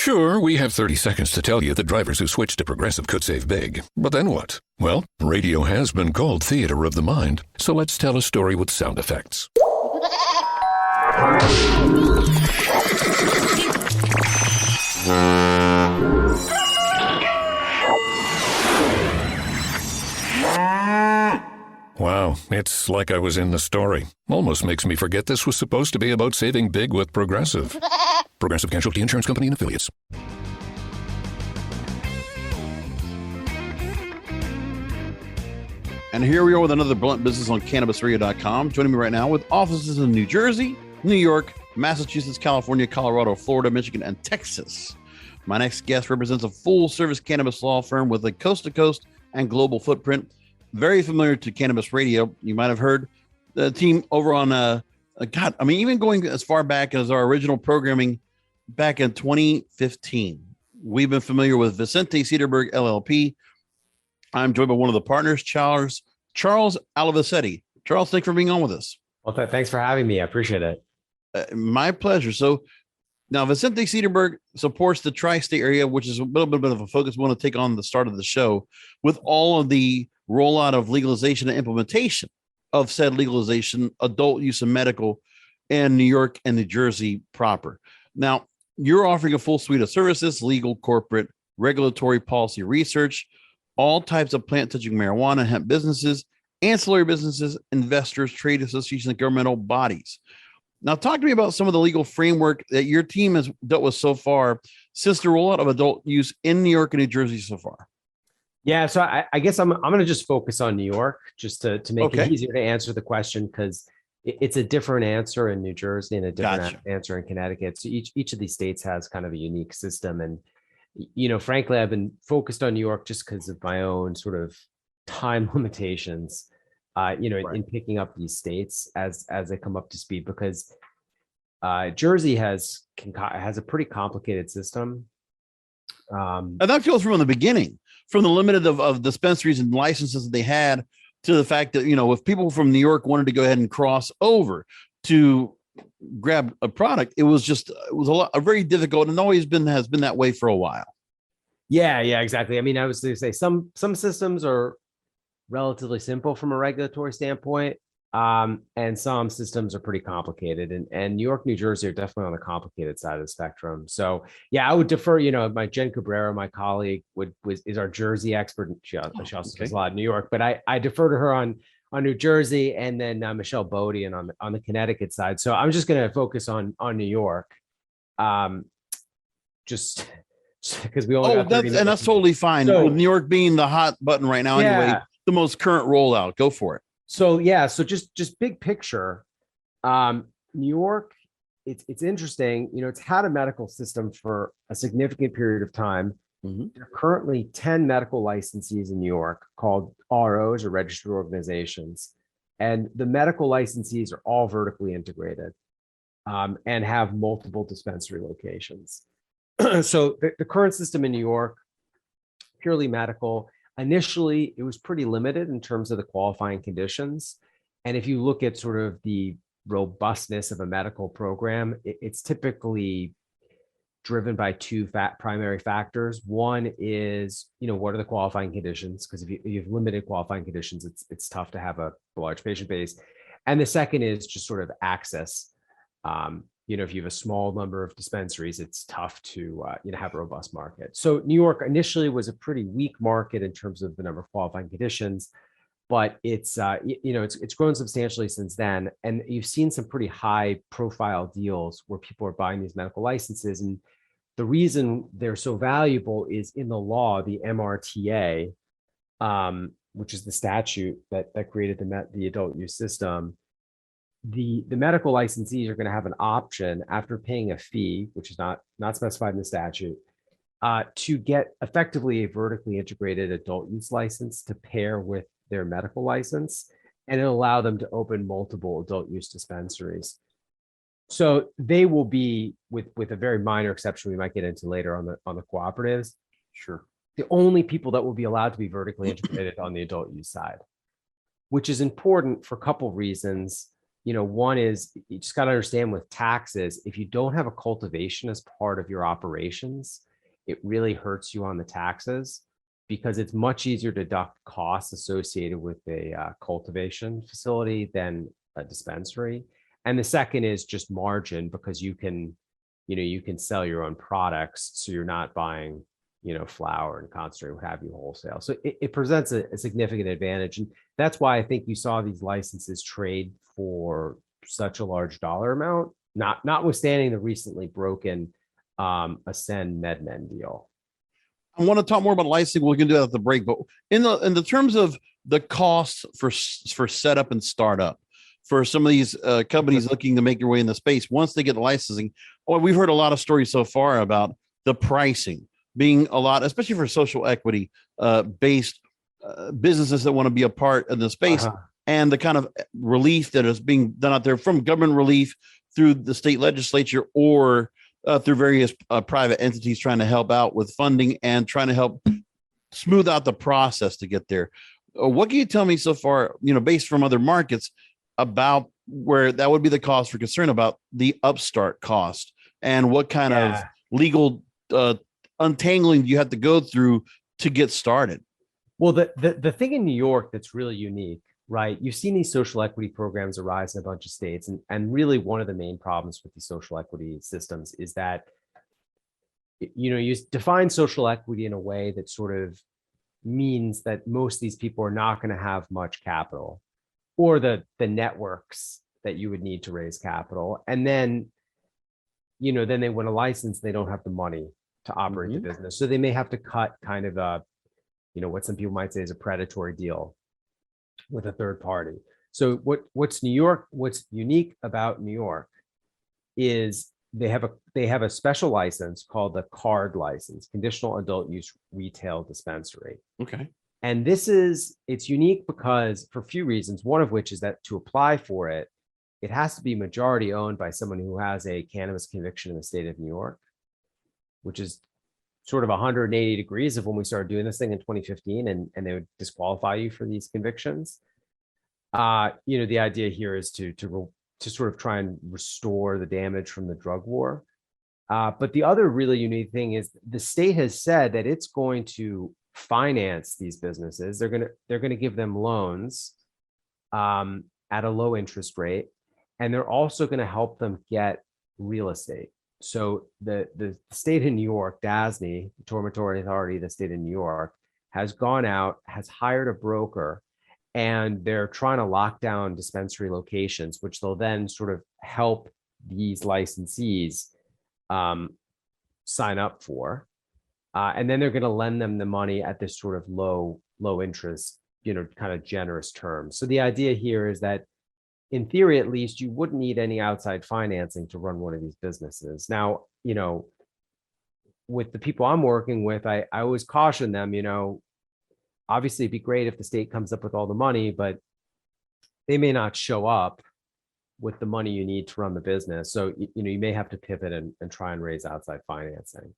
Sure, we have 30 seconds to tell you that drivers who switch to Progressive could save big. But then what? Well, radio has been called theater of the mind, so let's tell a story with sound effects. Wow, it's like I was in the story. Almost makes me forget this was supposed to be about saving big with Progressive. Progressive Casualty Insurance Company and Affiliates. And here we are with another Blunt Business on CannabisRadio.com. Joining me right now with offices in New Jersey, New York, Massachusetts, California, Colorado, Florida, Michigan, and Texas. My next guest represents a full-service cannabis law firm with a coast-to-coast and global footprint. Very familiar to Cannabis Radio. You might have heard the team over on, even going as far back as our original programming back in 2015. We've been familiar with Vicente, Sederberg, LLP. I'm joined by one of the partners, Charles Alovisetti. Charles, thanks for being on with us. Well, thanks for having me. I appreciate it. My pleasure. So now Vicente Sederberg supports the tri-state area, which is a little bit of a focus we want to take on the start of the show with all of the rollout of legalization and implementation of said legalization, adult use and medical in New York and New Jersey proper. Now, you're offering a full suite of services, legal, corporate, regulatory, policy, research, all types of plant-touching marijuana, hemp businesses, ancillary businesses, investors, trade associations, and governmental bodies. Now, talk to me about some of the legal framework that your team has dealt with so far since the rollout of adult use in New York and New Jersey so far. Yeah, so I guess I'm going to just focus on New York just to make it easier to answer the question, because it's a different answer in New Jersey and a different answer in Connecticut. So each of these states has kind of a unique system. And, frankly, I've been focused on New York just because of my own sort of time limitations, in picking up these states as they come up to speed, because Jersey has a pretty complicated system. And that feels from the beginning, from the limited of dispensaries and licenses that they had, to the fact that, if people from New York wanted to go ahead and cross over to grab a product, it was very difficult, and has been that way for a while. Yeah, exactly. I mean, I was going to say some systems are relatively simple from a regulatory standpoint, and some systems are pretty complicated. And New York, New Jersey are definitely on the complicated side of the spectrum. So yeah, I would defer. My Jen Cabrera, my colleague, is our Jersey expert. She also does a lot of New York, but I defer to her on New Jersey, and then Michelle Bodie and on the Connecticut side. So I'm just going to focus on New York, just because we only got 30 minutes. And that's totally fine. So, with New York being the hot button right now, anyway, the most current rollout. Go for it. So so just big picture, New York, it's interesting. It's had a medical system for a significant period of time. Mm-hmm. There are currently 10 medical licensees in New York called ROs, or registered organizations, and the medical licensees are all vertically integrated and have multiple dispensary locations. So the current system in New York, purely medical. Initially, it was pretty limited in terms of the qualifying conditions. And if you look at sort of the robustness of a medical program, it's typically driven by two primary factors. One is, what are the qualifying conditions? Because if you have limited qualifying conditions, it's tough to have a large patient base. And the second is just sort of access. If you have a small number of dispensaries, it's tough to have a robust market. So New York initially was a pretty weak market in terms of the number of qualifying conditions, but it's grown substantially since then. And you've seen some pretty high profile deals where people are buying these medical licenses. And the reason they're so valuable is in the law, the MRTA, which is the statute that created the adult use system. The medical licensees are going to have an option after paying a fee, which is not specified in the statute, to get effectively a vertically integrated adult use license to pair with their medical license, and it'll allow them to open multiple adult use dispensaries. So they will be, with a very minor exception we might get into later on the cooperatives, sure, the only people that will be allowed to be vertically integrated on the adult use side, which is important for a couple of reasons. one is you just got to understand with taxes, if you don't have a cultivation as part of your operations, it really hurts you on the taxes because it's much easier to deduct costs associated with a cultivation facility than a dispensary. And the second is just margin because you can sell your own products. So you're not buying, flour and concentrate, what have you, wholesale. So it presents a significant advantage. And that's why I think you saw these licenses trade for such a large dollar amount, notwithstanding the recently broken Ascend MedMen deal. I want to talk more about licensing. We can do that at the break, but in the terms of the costs for setup and startup for some of these companies looking to make their way in the space, once they get the licensing, we've heard a lot of stories so far about the pricing being a lot, especially for social equity based businesses that want to be a part of the space, and the kind of relief that is being done out there from government relief through the state legislature or through various private entities trying to help out with funding and trying to help smooth out the process to get there. What can you tell me so far, based from other markets, about where that would be the cost for concern about the upstart cost and what kind of legal untangling do you have to go through to get started? Well, the thing in New York that's really unique, right? You've seen these social equity programs arise in a bunch of states. And really one of the main problems with these social equity systems is that, you define social equity in a way that sort of means that most of these people are not going to have much capital or the networks that you would need to raise capital. And then, then they win a license, they don't have the money to operate the business. So they may have to cut kind of a, what some people might say is a predatory deal with a third party. So what's unique about New York is they have a special license called the CARD license, Conditional Adult Use Retail Dispensary. Okay. And it's unique because for a few reasons, one of which is that to apply for it, it has to be majority owned by someone who has a cannabis conviction in the state of New York, which is sort of 180 degrees of when we started doing this thing in 2015, and they would disqualify you for these convictions. The idea here is to sort of try and restore the damage from the drug war. But the other really unique thing is the state has said that it's going to finance these businesses. They're going to give them loans at a low interest rate, and they're also going to help them get real estate. So the state of New York, DASNY, the Dormitory Authority of the state of New York, has gone out, has hired a broker, and they're trying to lock down dispensary locations, which they'll then sort of help these licensees sign up for. And then they're going to lend them the money at this sort of low interest, kind of generous terms. So the idea here is that in theory, at least, you wouldn't need any outside financing to run one of these businesses. Now, with the people I'm working with, I always caution them, obviously it'd be great if the state comes up with all the money, but they may not show up with the money you need to run the business. So, you may have to pivot and try and raise outside financing.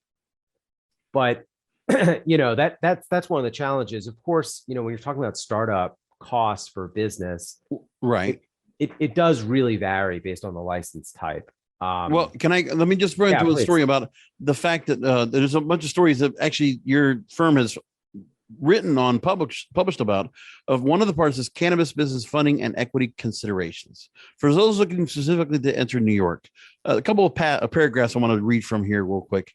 But, that's one of the challenges. Of course, when you're talking about startup costs for business, right? It does really vary based on the license type. Well, let me just bring into a story about the fact that there's a bunch of stories that actually your firm has written on, published about, of one of the parts is cannabis business funding and equity considerations. For those looking specifically to enter New York, a couple of paragraphs I want to read from here real quick.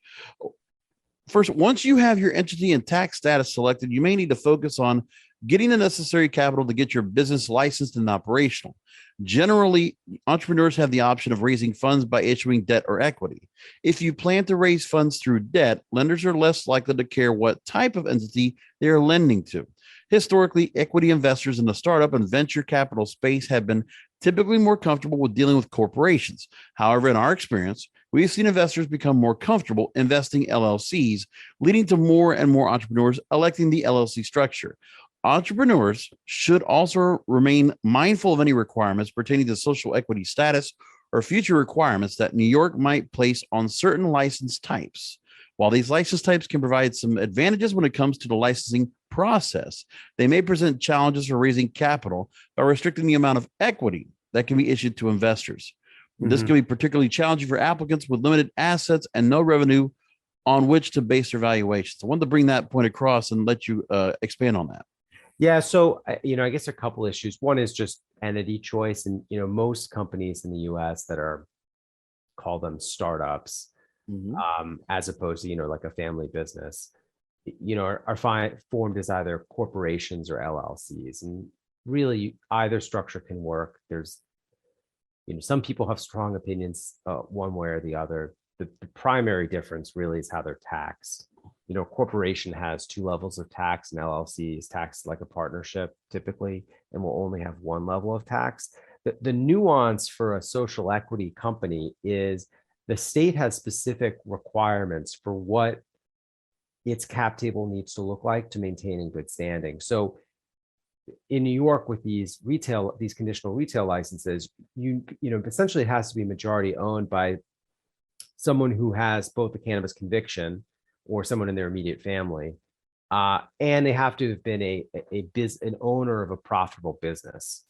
First, once you have your entity and tax status selected, you may need to focus on getting the necessary capital to get your business licensed and operational. Generally, entrepreneurs have the option of raising funds by issuing debt or equity. If you plan to raise funds through debt, lenders are less likely to care what type of entity they are lending to. Historically, equity investors in the startup and venture capital space have been typically more comfortable with dealing with corporations. However, in our experience, we've seen investors become more comfortable investing LLCs, leading to more and more entrepreneurs electing the LLC structure. Entrepreneurs should also remain mindful of any requirements pertaining to social equity status or future requirements that New York might place on certain license types. While these license types can provide some advantages when it comes to the licensing process, they may present challenges for raising capital by restricting the amount of equity that can be issued to investors. This Mhm. can be particularly challenging for applicants with limited assets and no revenue on which to base their valuations. I wanted to bring that point across and let you expand on that. Yeah, so I guess a couple issues. One is just entity choice, and most companies in the U.S. that are call them startups, as opposed to like a family business, are formed as either corporations or LLCs, and really either structure can work. There's some people have strong opinions one way or the other. The primary difference really is how they're taxed. A corporation has two levels of tax, and LLC is taxed like a partnership typically, and will only have one level of tax. The nuance for a social equity company is the state has specific requirements for what its cap table needs to look like to maintain in good standing. So in New York, with these conditional retail licenses, essentially it has to be majority owned by someone who has both a cannabis conviction or someone in their immediate family, and they have to have been an owner of a profitable business.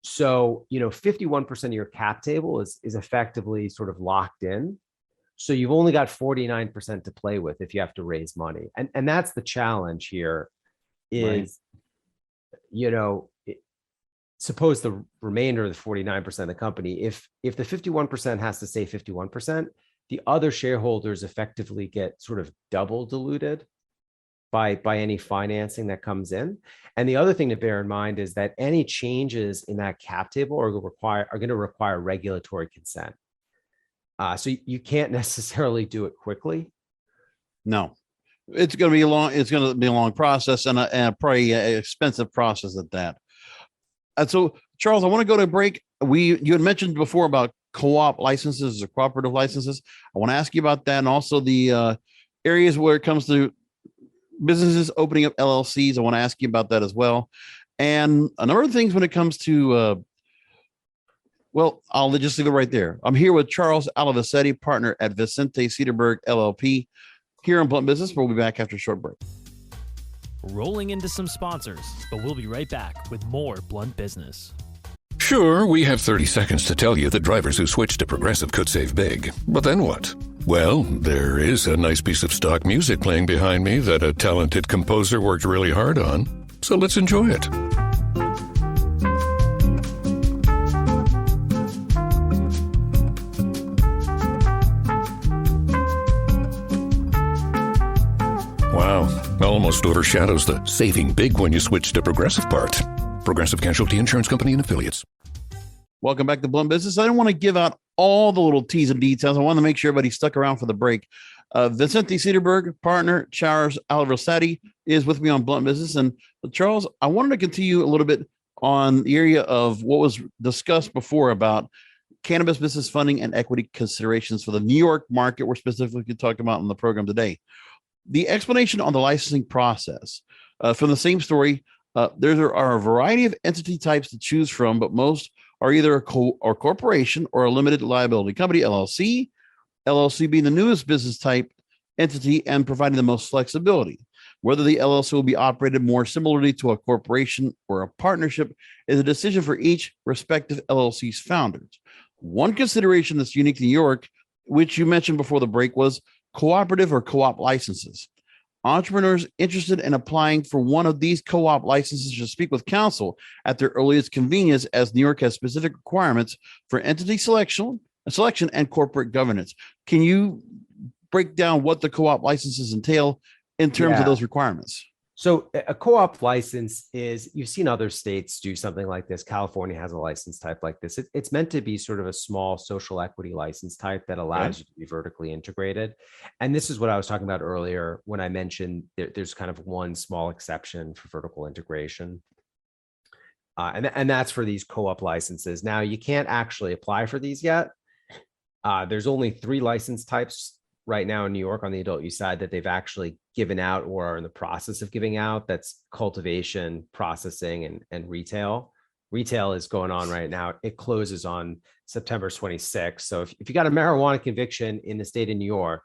So 51% of your cap table is effectively sort of locked in. So you've only got 49% to play with if you have to raise money, and that's the challenge here. Is suppose the remainder of the 49% of the company, if the 51% has to say 51%, the other shareholders effectively get sort of double diluted by any financing that comes in. And the other thing to bear in mind is that any changes in that cap table are going to require regulatory consent. So you can't necessarily do it quickly. No, it's going to be a long process, and a probably expensive process at that. And so, Charles, I want to go to a break. You had mentioned before about co-op licenses or cooperative licenses. I want to ask you about that, and also the areas where it comes to businesses opening up LLCs. I want to ask you about that as well, and a number of things when it comes to. Well, I'll just leave it right there. I'm here with Charles Alovisetti, partner at Vicente Sederberg LLP, here on Blunt Business. We'll be back after a short break. Rolling into some sponsors, but we'll be right back with more Blunt Business. Sure, we have 30 seconds to tell you that drivers who switch to Progressive could save big. But then what? Well, there is a nice piece of stock music playing behind me that a talented composer worked really hard on. So let's enjoy it. Wow, almost overshadows the saving big when you switch to Progressive part. Progressive Casualty Insurance Company and Affiliates. Welcome back to Blunt Business. I didn't want to give out all the little T's and details. I wanted to make sure everybody stuck around for the break. Vicente Sederberg, partner, Charles Alovisetti, is with me on Blunt Business. And Charles, I wanted to continue a little bit on the area of what was discussed before about cannabis business funding and equity considerations for the New York market. We're specifically talking about in the program today. The explanation on the licensing process from the same story, there are a variety of entity types to choose from, but most are either a corporation or a limited liability company, LLC, LLC being the newest business type entity and providing the most flexibility. Whether the LLC will be operated more similarly to a corporation or a partnership is a decision for each respective LLC's founders. One consideration that's unique to New York, which you mentioned before the break, was cooperative or co-op licenses. Entrepreneurs interested in applying for one of these co-op licenses should speak with counsel at their earliest convenience, as New York has specific requirements for entity selection and corporate governance. Can you break down what the co-op licenses entail in terms of those requirements? So a co-op license is, you've seen other states do something like this. California has a license type like this. It's meant to be sort of a small social equity license type that allows you to be vertically integrated. And this is what I was talking about earlier when I mentioned there's kind of one small exception for vertical integration. And that's for these co-op licenses. Now, you can't actually apply for these yet. There's only 3 license types right now in New York on the adult use side that they've actually given out or are in the process of giving out. That's cultivation, processing, and retail. Retail is going on right now. It closes on September 26th. So if you got a marijuana conviction in the state of New York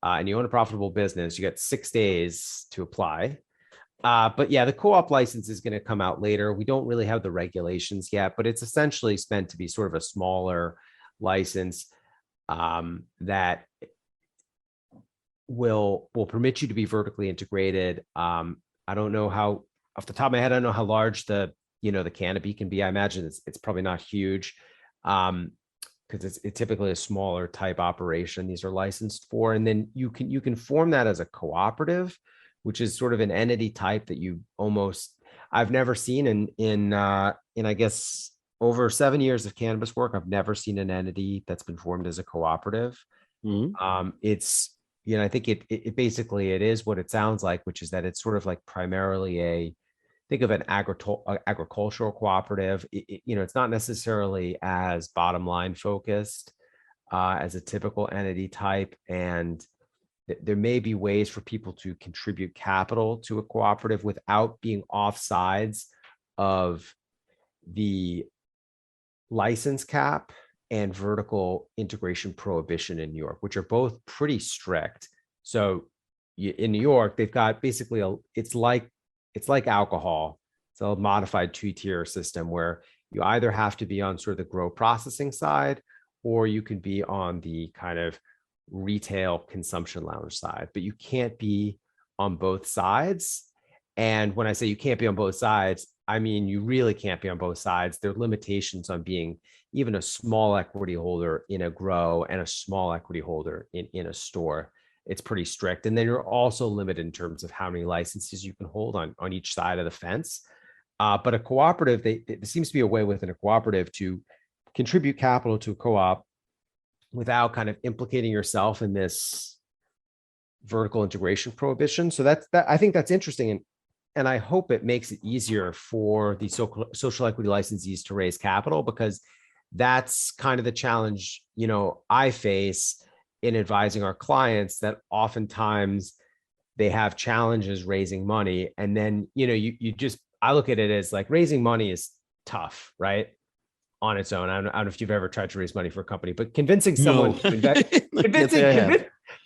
and you own a profitable business, you got 6 days to apply. But yeah, the co-op license is going to come out later. We don't really have the regulations yet, but it's essentially meant to be sort of a smaller license that will permit you to be vertically integrated. I don't know how, off the top of my head, I don't know how large the canopy can be. I imagine it's probably not huge, because it's typically a smaller type operation these are licensed for. And then you can form that as a cooperative, which is sort of an entity type that I've never seen in I guess over 7 years of cannabis work. I've never seen an entity that's been formed as a cooperative. It's, I think it basically, it is what it sounds like, which is that it's sort of like primarily think of an agricultural cooperative. It's not necessarily as bottom line focused as a typical entity type. And there may be ways for people to contribute capital to a cooperative without being off sides of the license cap and vertical integration prohibition in New York, which are both pretty strict. So in New York, they've got basically it's like alcohol. It's a modified 2-tier system where you either have to be on sort of the grow processing side, or you can be on the kind of retail consumption lounge side, but you can't be on both sides. And when I say you can't be on both sides, I mean, you really can't be on both sides. There are limitations on being even a small equity holder in a grow and a small equity holder in a store. It's pretty strict. And then you're also limited in terms of how many licenses you can hold on each side of the fence. But a cooperative, there seems to be a way within a cooperative to contribute capital to a co-op without kind of implicating yourself in this vertical integration prohibition. So that I think that's interesting. And I hope it makes it easier for the social equity licensees to raise capital, because that's kind of the challenge, I face in advising our clients, that oftentimes they have challenges raising money. And then, I look at it as like raising money is tough, right? On its own. I don't know if you've ever tried to raise money for a company, but convincing someone to invest,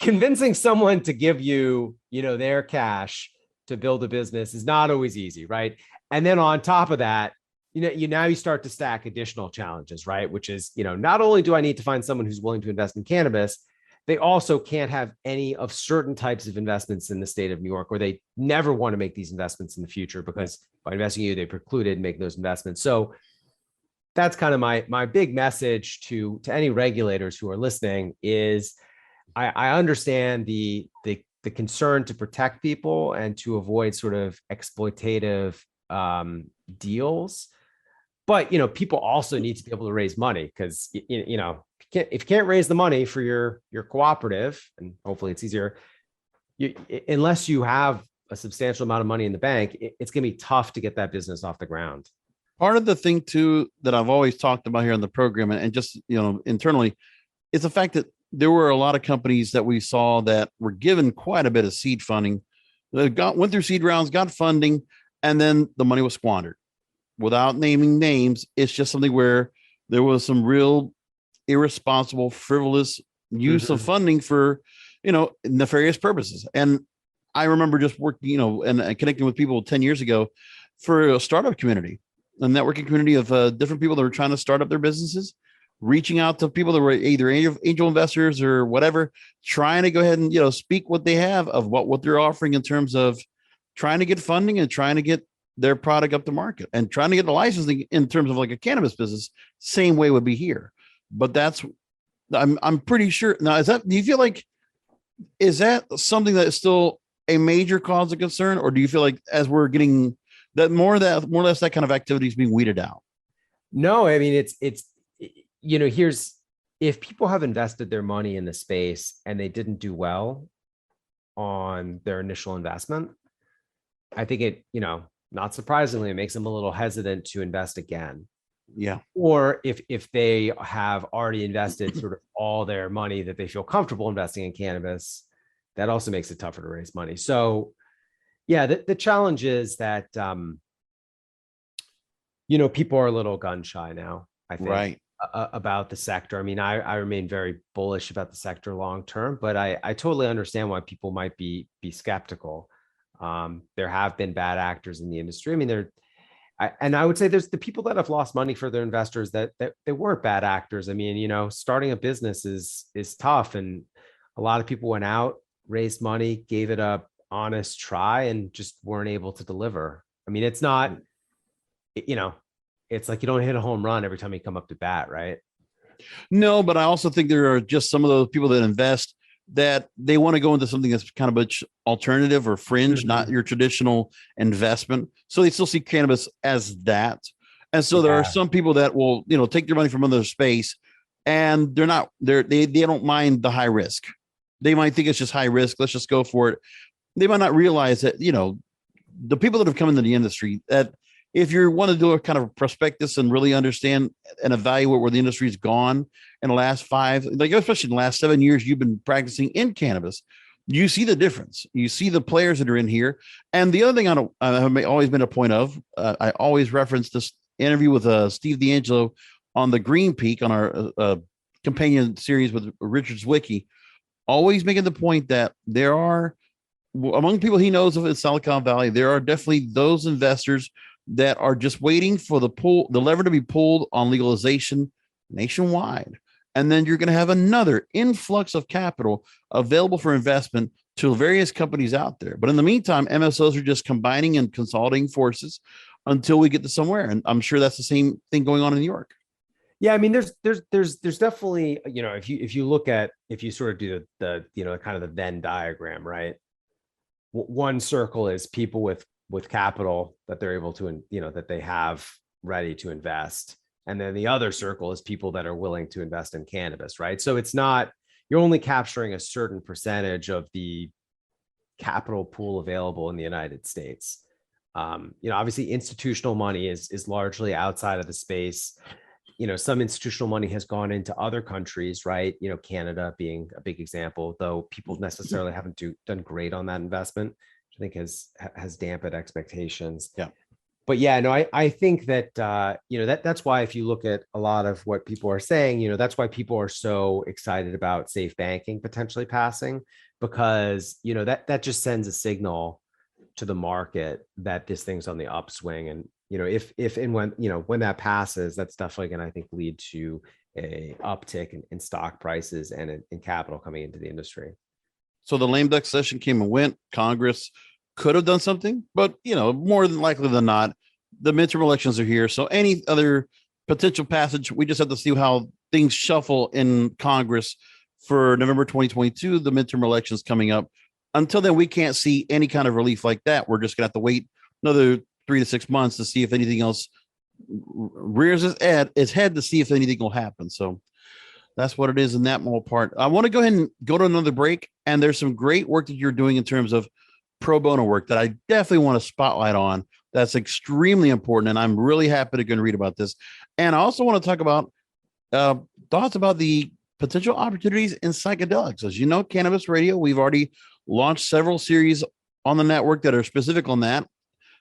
convincing someone to give you, their cash to build a business is not always easy, right? And then on top of that, now you start to stack additional challenges, right? Which is, not only do I need to find someone who's willing to invest in cannabis, they also can't have any of certain types of investments in the state of New York, or they never want to make these investments in the future, because by investing in you, they precluded making those investments. So that's kind of my big message to any regulators who are listening is I understand the concern to protect people and to avoid sort of exploitative deals. But, people also need to be able to raise money, because, if you can't raise the money for your cooperative, and hopefully it's easier, unless you have a substantial amount of money in the bank, it's going to be tough to get that business off the ground. Part of the thing too that I've always talked about here on the program, and just internally, is the fact that there were a lot of companies that we saw that were given quite a bit of seed funding, that went through seed rounds, got funding, and then the money was squandered. Without naming names, it's just something where there was some real irresponsible, frivolous use of funding for, nefarious purposes. And I remember just working, and connecting with people 10 years ago for a startup community, a networking community of different people that were trying to start up their businesses, reaching out to people that were either angel investors or whatever, trying to go ahead and, speak what they have of what they're offering in terms of trying to get funding and trying to get their product up to market and trying to get the licensing in terms of like a cannabis business. Same way would be here. But I'm pretty sure now, do you feel like, is that something that is still a major cause of concern? Or do you feel like as we're getting that more or less that kind of activity is being weeded out? No, I mean, it's, if people have invested their money in the space and they didn't do well on their initial investment, I think it, not surprisingly, it makes them a little hesitant to invest again. Yeah. Or if they have already invested sort of all their money that they feel comfortable investing in cannabis, that also makes it tougher to raise money. So yeah, the challenge is that, people are a little gun shy now, I think, right, about the sector. I mean, I remain very bullish about the sector long term, but I totally understand why people might be skeptical. There have been bad actors in the industry. I mean, I would say there's the people that have lost money for their investors that they weren't bad actors. I mean, starting a business is tough, and a lot of people went out, raised money, gave it a honest try, and just weren't able to deliver. I mean, it's not, it's like you don't hit a home run every time you come up to bat, right? No, but I also think there are just some of those people that invest that they want to go into something that's kind of alternative or fringe, not your traditional investment. So they still see cannabis as that. And so there are some people that will, take their money from another space, and they don't mind the high risk. They might think it's just high risk. Let's just go for it. They might not realize that, the people that have come into the industry, that if you want to do a kind of a prospectus and really understand and evaluate where the industry's gone in the last especially in the last 7 years, you've been practicing in cannabis, you see the difference. You see the players that are in here. And the other thing I have always been a point of, I always reference this interview with Steve D'Angelo on the Green Peak on our companion series with Richard Zwicky, always making the point that there are, among people he knows of in Silicon Valley, there are definitely those investors that are just waiting for the lever to be pulled on legalization nationwide. And then you're going to have another influx of capital available for investment to various companies out there. But in the meantime, MSOs are just combining and consolidating forces until we get to somewhere. And I'm sure that's the same thing going on in New York. Yeah, I mean, there's definitely, if you sort of do the kind of the Venn diagram, right? One circle is people with capital that they're able to, that they have ready to invest. And then the other circle is people that are willing to invest in cannabis, right? So it's not, you're only capturing a certain percentage of the capital pool available in the United States. Obviously institutional money is largely outside of the space. Some institutional money has gone into other countries, right? Canada being a big example, though people necessarily haven't done great on that investment, which I think has dampened expectations. Yeah. But yeah, no, I think that, that's why if you look at a lot of what people are saying, that's why people are so excited about safe banking potentially passing, because, that just sends a signal to the market that this thing's on the upswing. And, if and when that passes, that's definitely going to, I think, lead to a uptick in stock prices and in capital coming into the industry. So the lame duck session came and went. Congress could have done something, but more than likely than not, the midterm elections are here. So any other potential passage, we just have to see how things shuffle in Congress for November 2022, the midterm elections coming up. Until then, we can't see any kind of relief like that. We're just gonna have to wait another 3 to 6 months to see if anything else rears its head to see if anything will happen. So that's what it is in that small part. I want to go ahead and go to another break. And there's some great work that you're doing in terms of pro bono work that I definitely want to spotlight on. That's extremely important. And I'm really happy to go and read about this. And I also want to talk about thoughts about the potential opportunities in psychedelics. As you know, Cannabis Radio, we've already launched several series on the network that are specific on that.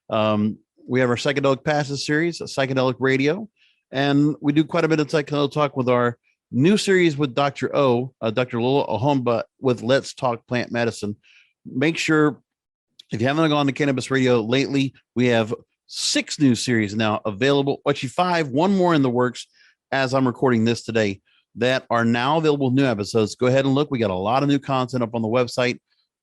We have our Psychedelic Passes series, Psychedelic Radio, and we do quite a bit of psychedelic talk with our new series with Dr. Dr. Lola Ohomba with Let's Talk Plant Medicine. Make sure, if you haven't gone to Cannabis Radio lately, we have 6 new series now available. Actually 5, one more in the works as I'm recording this today that are now available, new episodes. Go ahead and look. We got a lot of new content up on the website.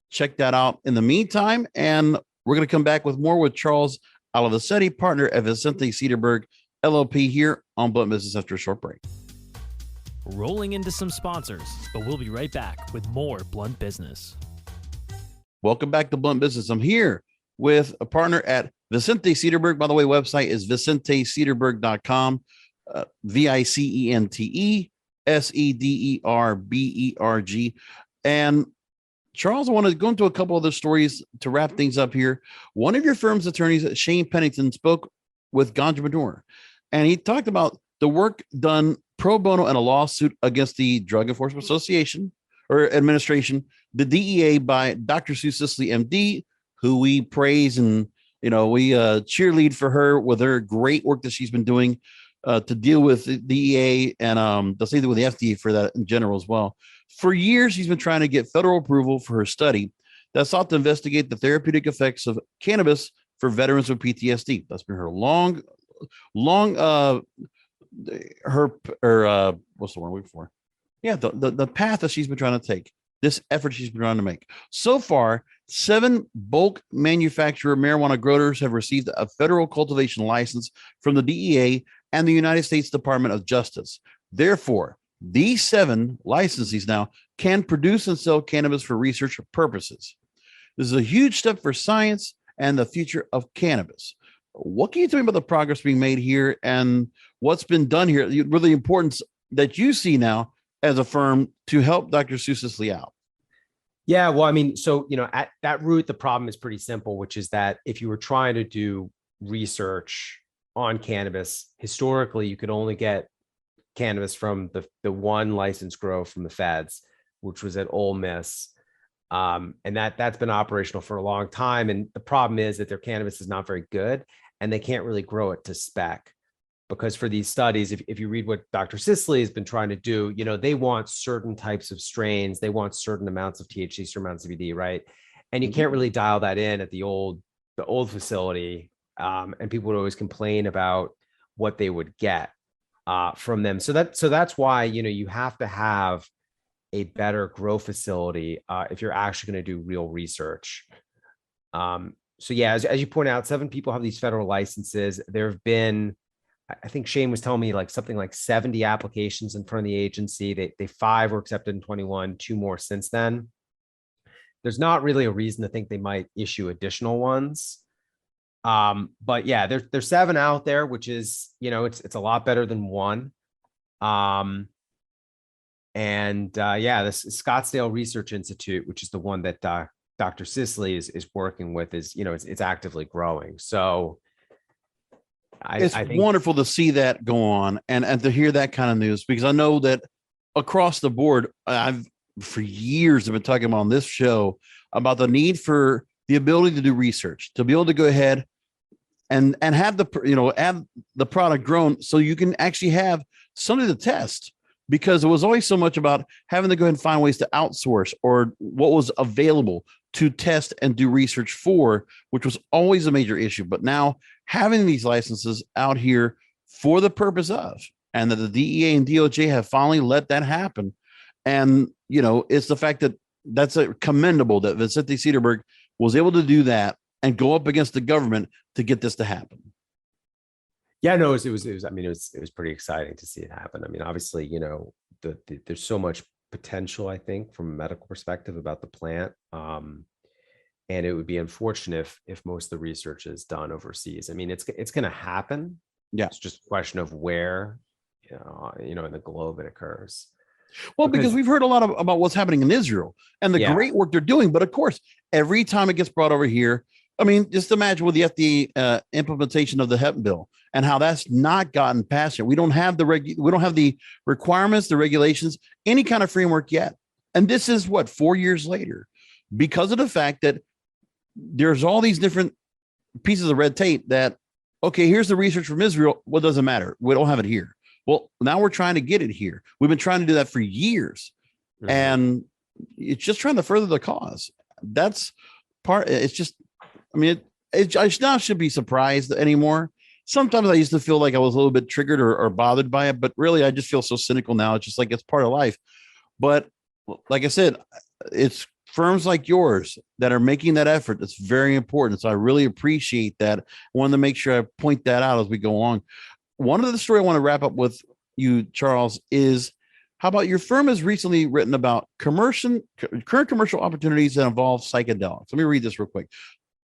Check that out in the meantime. And we're going to come back with more with Charles Alovisetti, partner at Vicente Sederberg, LLP, here on Blunt Business after a short break. Rolling into some sponsors, but we'll be right back with more Blunt Business. Welcome back to Blunt Business. I'm here with a partner at Vicente Sederberg. By the way, website is vicentesederberg.com, VICENTE And Charles, I want to go into a couple other stories to wrap things up here. One of your firm's attorneys, Shane Pennington, spoke with Ganja Manure, and he talked about the work done pro bono in a lawsuit against the Drug Enforcement Association or Administration, the DEA, by Dr. Sue Sisley, MD, who we praise and we cheerlead for her with her great work that she's been doing to deal with the DEA and the same with the FDA for that in general as well. For years, she's been trying to get federal approval for her study that sought to investigate the therapeutic effects of cannabis for veterans with PTSD. That's been her long, what's the word I'm looking for? Yeah, the path that she's been trying to take, this effort she's been trying to make. So far, 7 bulk manufacturer marijuana growers have received a federal cultivation license from the DEA and the United States Department of Justice. Therefore, these 7 licensees now can produce and sell cannabis for research purposes. This is a huge step for science and the future of cannabis. What can you tell me about the progress being made here and what's been done here? Really the importance that you see now as a firm to help Dr. Seuss out? Yeah, well, I mean, so, at that root, the problem is pretty simple, which is that if you were trying to do research on cannabis, historically, you could only get cannabis from the one licensed grow from the feds, which was at Ole Miss. And that's been operational for a long time. And the problem is that their cannabis is not very good and they can't really grow it to spec. Because for these studies, if you read what Dr. Sisley has been trying to do, they want certain types of strains, they want certain amounts of THC, certain amounts of CBD, right? And you can't really dial that in at the old facility. And people would always complain about what they would get from them. So that's why you have to have a better grow facility if you're actually going to do real research. So yeah, as you point out, 7 people have these federal licenses. There have been, I think Shane was telling me something like 70 applications in front of the agency. They 5 were accepted in 21, 2 more since then. There's not really a reason to think they might issue additional ones. But yeah, there's 7 out there, which is, it's a lot better than 1. This Scottsdale Research Institute, which is the one that Dr. Sisley is working with, is, it's actively growing. So I think wonderful to see that go on and to hear that kind of news, because I know that across the board, for years I've been talking about on this show about the need for the ability to do research, to be able to go ahead and have add the product grown so you can actually have something to test, because it was always so much about having to go ahead and find ways to outsource or what was available to test and do research for, which was always a major issue. But now having these licenses out here for the purpose of, and that the DEA and DOJ have finally let that happen. And, it's the fact that that's commendable that Vicente Sederberg was able to do that and go up against the government to get this to happen. Yeah, no, it was pretty exciting to see it happen. I mean, obviously, there's so much potential, I think, from a medical perspective about the plant. And it would be unfortunate if most of the research is done overseas. I mean, it's going to happen. Yeah. It's just a question of where, in the globe it occurs. Well, because we've heard a lot about what's happening in Israel and the great work they're doing. But of course, every time it gets brought over here, I mean, just imagine with the FDA implementation of the hemp bill and how that's not gotten passed yet. We don't have the requirements, the regulations, any kind of framework yet. And this is 4 years later, because of the fact that there's all these different pieces of red tape that, okay, here's the research from Israel. What doesn't matter? We don't have it here. Well, now we're trying to get it here. We've been trying to do that for years. Mm-hmm. And it's just trying to further the cause. That's part. It's just, I mean, I now should be surprised anymore. Sometimes I used to feel like I was a little bit triggered or bothered by it, but really I just feel so cynical now. It's just like, it's part of life. But like I said, it's firms like yours that are making that effort. That's very important. So I really appreciate that. I wanted to make sure I point that out as we go along. One of the story I want to wrap up with you, Charles, is how about your firm has recently written about current commercial opportunities that involve psychedelics. Let me read this real quick.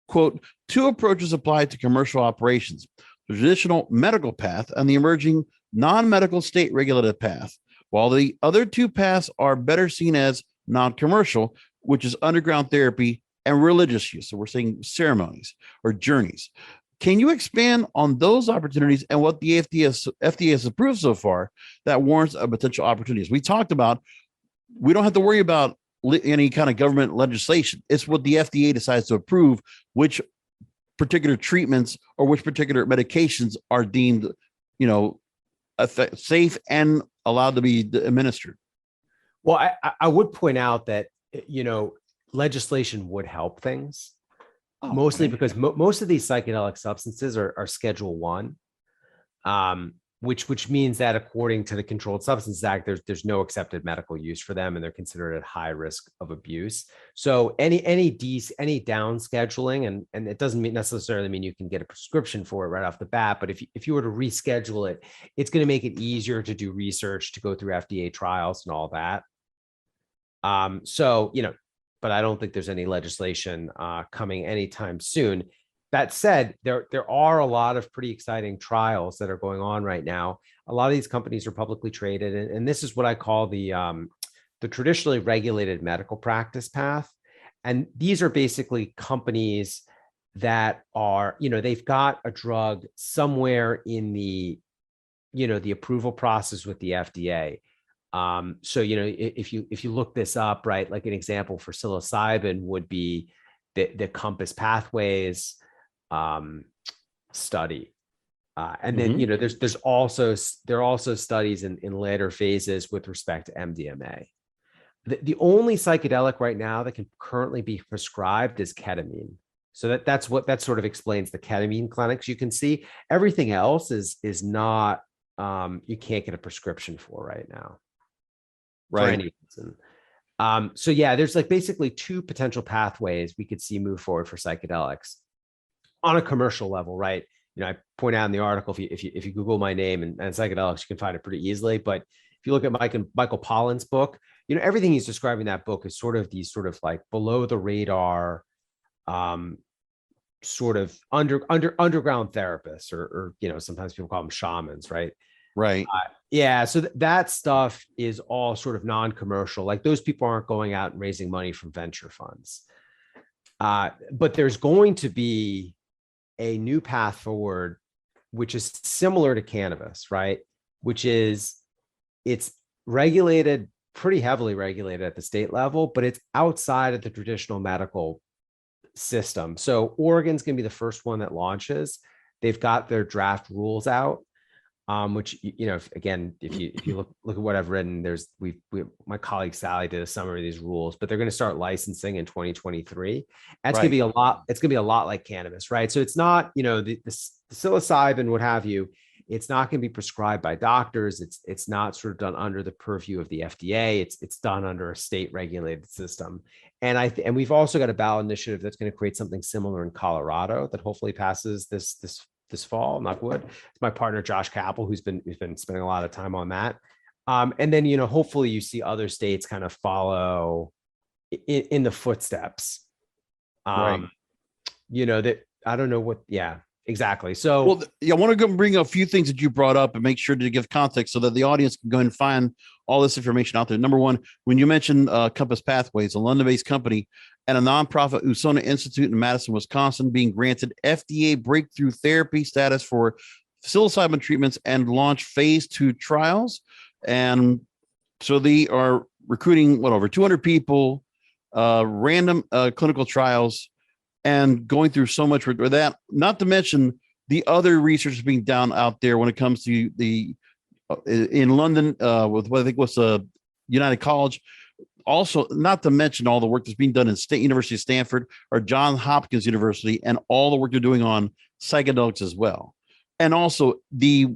Quote, 2 approaches apply to commercial operations, the traditional medical path and the emerging non-medical state regulated path, while the other 2 paths are better seen as non-commercial, which is underground therapy and religious use. So we're saying ceremonies or journeys. Can you expand on those opportunities and what the FDA has approved so far that warrants a potential opportunities? We talked about, we don't have to worry about any kind of government legislation. It's what the FDA decides to approve, which particular treatments or which particular medications are deemed, safe and allowed to be administered. Well, I would point out that, legislation would help things, Oh, mostly okay. because most of these psychedelic substances are Schedule 1, which means that according to the Controlled Substances Act, there's no accepted medical use for them, and they're considered at high risk of abuse. So any down scheduling, and it doesn't necessarily mean you can get a prescription for it right off the bat, but if you were to reschedule it, it's going to make it easier to do research, to go through FDA trials and all that. So, but I don't think there's any legislation coming anytime soon. That said, there are a lot of pretty exciting trials that are going on right now. A lot of these companies are publicly traded, and this is what I call the traditionally regulated medical practice path. And these are basically companies that are, they've got a drug somewhere in the, the approval process with the FDA. So, if you look this up, right, like an example for psilocybin would be the Compass Pathways study. And then, there are also studies in later phases with respect to MDMA. The only psychedelic right now that can currently be prescribed is ketamine. So that sort of explains the ketamine clinics you can see. Everything else is not, you can't get a prescription for right now. Right. For any reason. So yeah, there's like basically two potential pathways we could see move forward for psychedelics on a commercial level, right? I point out in the article, if you Google my name and psychedelics, you can find it pretty easily. But if you look at Michael Pollan's book, everything he's describing in that book is sort of these sort of like below the radar, sort of underground therapists, or sometimes people call them shamans, right? Right. Yeah. So that stuff is all sort of non-commercial. Like those people aren't going out and raising money from venture funds. But there's going to be a new path forward, which is similar to cannabis, right? Which is, it's regulated, pretty heavily regulated at the state level, but it's outside of the traditional medical system. So Oregon's going to be the first one that launches. They've got their draft rules out. Which, if you look at what I've written, my colleague Sally did a summary of these rules, but they're going to start licensing in 2023. That's going to be a lot. It's going to be a lot like cannabis, right? So it's not, the psilocybin, what have you. It's not going to be prescribed by doctors. It's not sort of done under the purview of the FDA. It's done under a state regulated system. And we've also got a ballot initiative that's going to create something similar in Colorado that hopefully passes this fall, knock wood. It's my partner, Josh Capel, who's been spending a lot of time on that. And then, hopefully you see other states kind of follow in the footsteps. Right. That I don't know what, yeah, exactly. So, I want to go and bring a few things that you brought up and make sure to give context so that the audience can go and find all this information out there. Number one, when you mentioned Compass Pathways, a London-based company and a nonprofit Usona Institute in Madison, Wisconsin, being granted FDA breakthrough therapy status for psilocybin treatments and launch phase 2 trials. And so they are recruiting over 200 people, random clinical trials, and going through so much with that, not to mention the other research being done out there when it comes to the in London with what I think was United College. Also, not to mention all the work that's being done in State University of Stanford or Johns Hopkins University, and all the work they're doing on psychedelics as well. And also the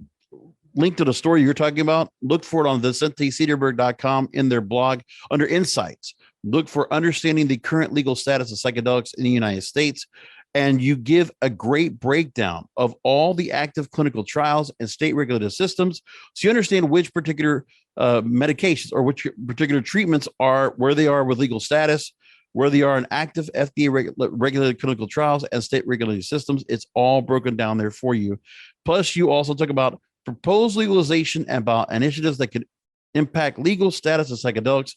link to the story you're talking about, look for it on VicenteSederberg.com in their blog under Insights. Look for understanding the current legal status of psychedelics in the United States. And you give a great breakdown of all the active clinical trials and state regulated systems. So you understand which particular medications or which particular treatments are, where they are with legal status, where they are in active FDA regulated clinical trials and state regulated systems. It's all broken down there for you. Plus, you also talk about proposed legalization and about initiatives that could impact legal status of psychedelics.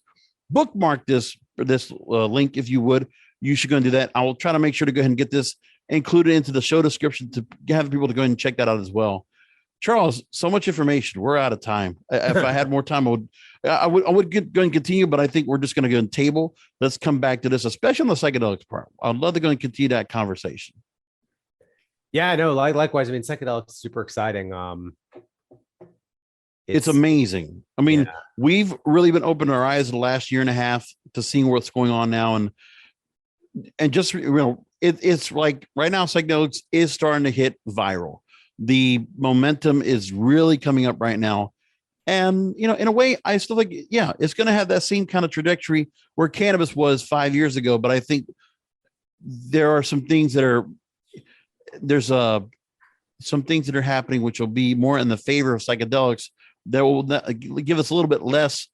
Bookmark this link if you would. You should go and do that. I will try to make sure to go ahead and get this included into the show description to have people to go ahead and check that out as well. Charles, so much information. We're out of time. If I had more time, I would go and continue, but I think we're just going to go and table. Let's come back to this, especially on the psychedelics part. I'd love to go and continue that conversation. Yeah, I know. Likewise. I mean, psychedelics is super exciting. It's amazing. I mean, we've really been opening our eyes in the last year and a half to seeing what's going on now. And and just, it's like right now, psychedelics is starting to hit viral. The momentum is really coming up right now. And, in a way, I still think, it's going to have that same kind of trajectory where cannabis was 5 years ago. But I think there are some things that are, some things that are happening, which will be more in the favor of psychedelics that will give us a little bit less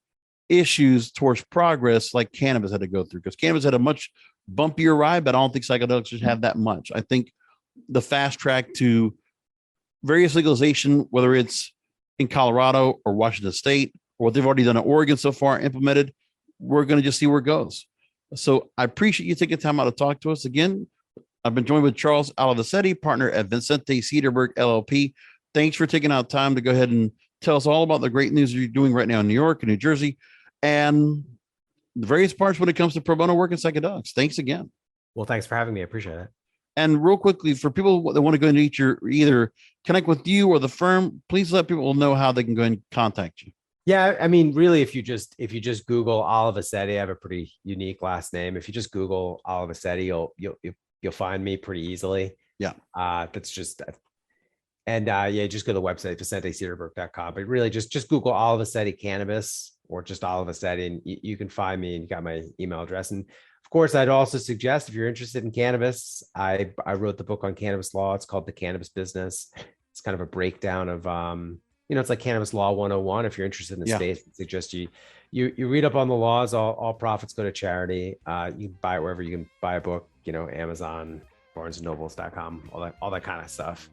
issues towards progress like cannabis had to go through, because cannabis had a much bumpier ride, but I don't think psychedelics should have that much. I think the fast track to various legalization, whether it's in Colorado or Washington State, or what they've already done in Oregon so far, implemented, we're going to just see where it goes. So I appreciate you taking time out to talk to us again. I've been joined with Charles Alovisetti, partner at Vicente Sederberg, LLP. Thanks for taking out time to go ahead and tell us all about the great news you're doing right now in New York and New Jersey, and the various parts when it comes to pro bono work in psychedelics. Thanks again. Well, thanks for having me. I appreciate it. And real quickly, for people that want to go and either connect with you or the firm, please let people know how they can go and contact you. Yeah, I mean, really, if you just Google Alovisetti, I have a pretty unique last name. If you just Google Alovisetti, you'll find me pretty easily. Yeah. That's just, and just go to the website, VicenteCederberg.com. But really just Google Alovisetti Cannabis or just Alovisetti, and you can find me, and you got my email address. And of course, I'd also suggest, if you're interested in cannabis, I wrote the book on cannabis law. It's called The Cannabis Business. It's kind of a breakdown of, it's like Cannabis Law 101. If you're interested in the space, I suggest you read up on the laws. All profits go to charity. You can buy it wherever you can buy a book, Amazon, BarnesandNobles.com, all that kind of stuff.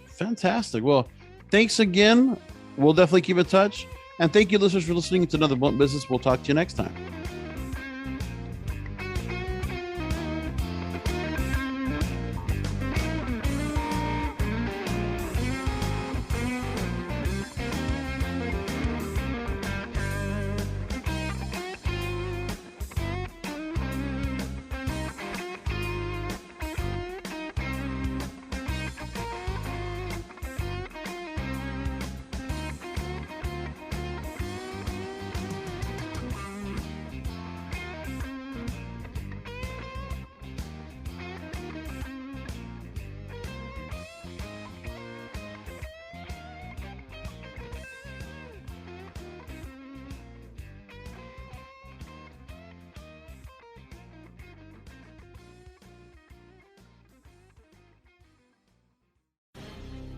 Fantastic. Well, thanks again. We'll definitely keep in touch. And thank you, listeners, for listening to another Blunt Business. We'll talk to you next time.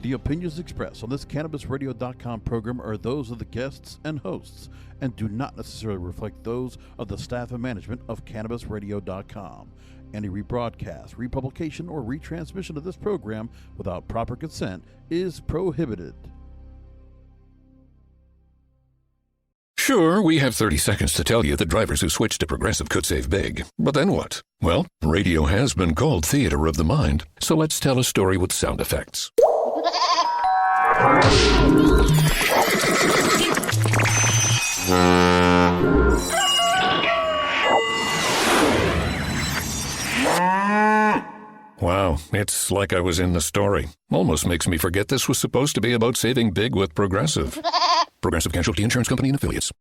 The opinions expressed on this CannabisRadio.com program are those of the guests and hosts and do not necessarily reflect those of the staff and management of CannabisRadio.com. Any rebroadcast, republication, or retransmission of this program without proper consent is prohibited. Sure, we have 30 seconds to tell you that drivers who switch to Progressive could save big. But then what? Well, radio has been called theater of the mind, so let's tell a story with sound effects. Wow, it's like I was in the story. Almost makes me forget this was supposed to be about saving big with Progressive. Progressive Casualty Insurance Company and Affiliates.